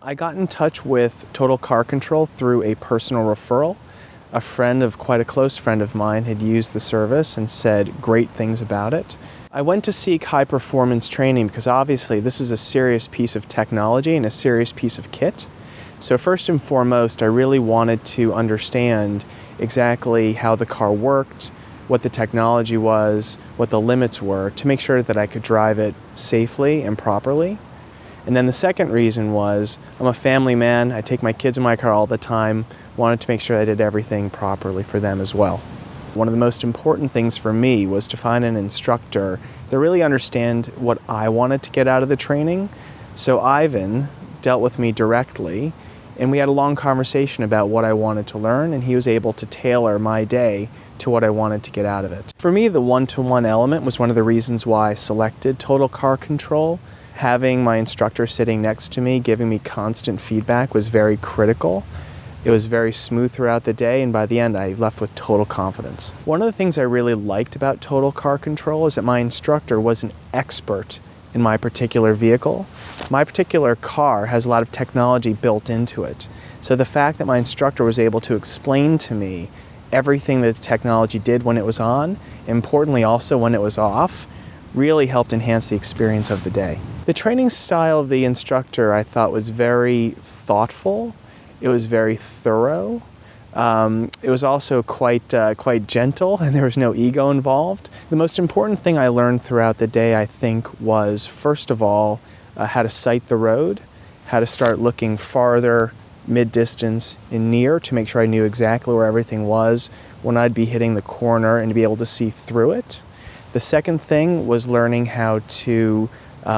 I got in touch with Total Car Control through a personal referral. Quite a close friend of mine had used the service and said great things about it. I went to seek high performance training because obviously this is a serious piece of technology and a serious piece of kit. So first and foremost, I really wanted to understand exactly how the car worked, what the technology was, what the limits were, to make sure that I could drive it safely and properly. And then the second reason was, I'm a family man, I take my kids in my car all the time, wanted to make sure I did everything properly for them as well. One of the most important things for me was to find an instructor that really understand what I wanted to get out of the training. So Ivan dealt with me directly, and we had a long conversation about what I wanted to learn, and he was able to tailor my day to what I wanted to get out of it. For me, the one-to-one element was one of the reasons why I selected Total Car Control. Having my instructor sitting next to me, giving me constant feedback was very critical. It was very smooth throughout the day, and by the end I left with total confidence. One of the things I really liked about Total Car Control is that my instructor was an expert in my particular vehicle. My particular car has a lot of technology built into it. So the fact that my instructor was able to explain to me everything that the technology did when it was on, importantly also when it was off, really helped enhance the experience of the day. The training style of the instructor I thought was very thoughtful. It was very thorough. It was also quite gentle, and there was no ego involved. The most important thing I learned throughout the day, I think, was first of all, how to sight the road, how to start looking farther, mid-distance, and near to make sure I knew exactly where everything was when I'd be hitting the corner and to be able to see through it. The second thing was learning how to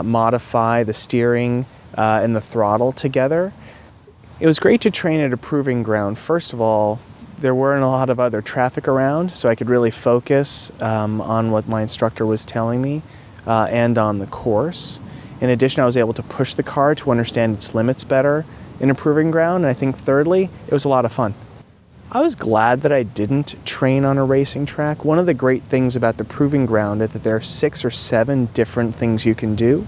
modify the steering and the throttle together. It was great to train at a proving ground. First of all, there weren't a lot of other traffic around, so I could really focus on what my instructor was telling me and on the course. In addition, I was able to push the car to understand its limits better in a proving ground, and I think thirdly, it was a lot of fun. I was glad that I didn't train on a racing track. One of the great things about the proving ground is that there are 6 or 7 different things you can do,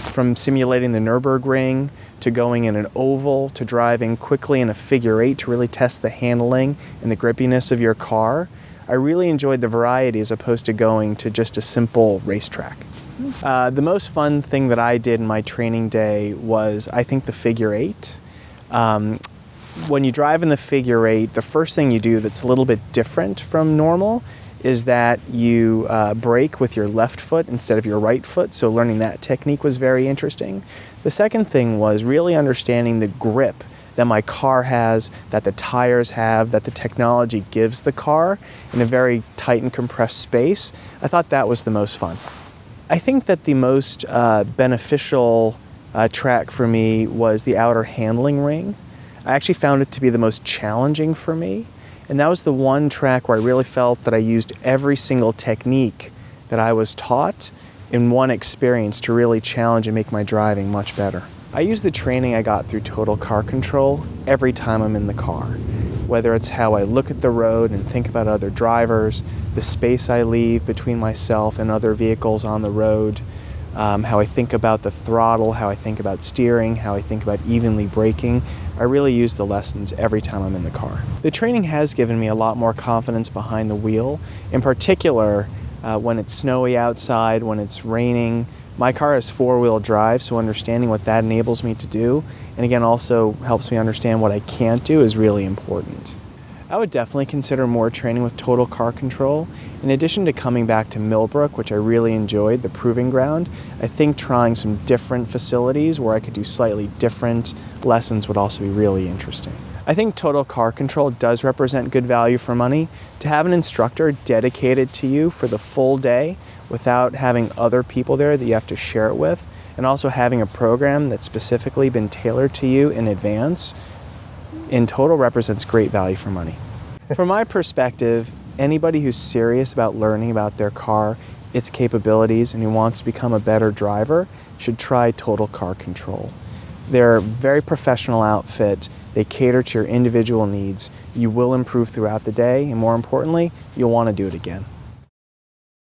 from simulating the Nürburgring to going in an oval to driving quickly in a figure 8 to really test the handling and the grippiness of your car. I really enjoyed the variety as opposed to going to just a simple racetrack. The most fun thing that I did in my training day was, I think, the figure 8. When you drive in the figure 8, the first thing you do that's a little bit different from normal is that you brake with your left foot instead of your right foot, so learning that technique was very interesting. The second thing was really understanding the grip that my car has, that the tires have, that the technology gives the car in a very tight and compressed space. I thought that was the most fun. I think that the most beneficial track for me was the outer handling ring. I actually found it to be the most challenging for me, and that was the one track where I really felt that I used every single technique that I was taught in one experience to really challenge and make my driving much better. I use the training I got through Total Car Control every time I'm in the car, whether it's how I look at the road and think about other drivers, the space I leave between myself and other vehicles on the road, how I think about the throttle, how I think about steering, how I think about evenly braking. I really use the lessons every time I'm in the car. The training has given me a lot more confidence behind the wheel. In particular, when it's snowy outside, when it's raining. My car has 4-wheel drive, so understanding what that enables me to do, and again also helps me understand what I can't do, is really important. I would definitely consider more training with Total Car Control. In addition to coming back to Millbrook, which I really enjoyed, the proving ground, I think trying some different facilities where I could do slightly different lessons would also be really interesting. I think Total Car Control does represent good value for money. To have an instructor dedicated to you for the full day without having other people there that you have to share it with, and also having a program that's specifically been tailored to you in advance, in total represents great value for money. From my perspective, anybody who's serious about learning about their car, its capabilities, and who wants to become a better driver should try Total Car Control. They're a very professional outfit. They cater to your individual needs. You will improve throughout the day, and more importantly, you'll want to do it again.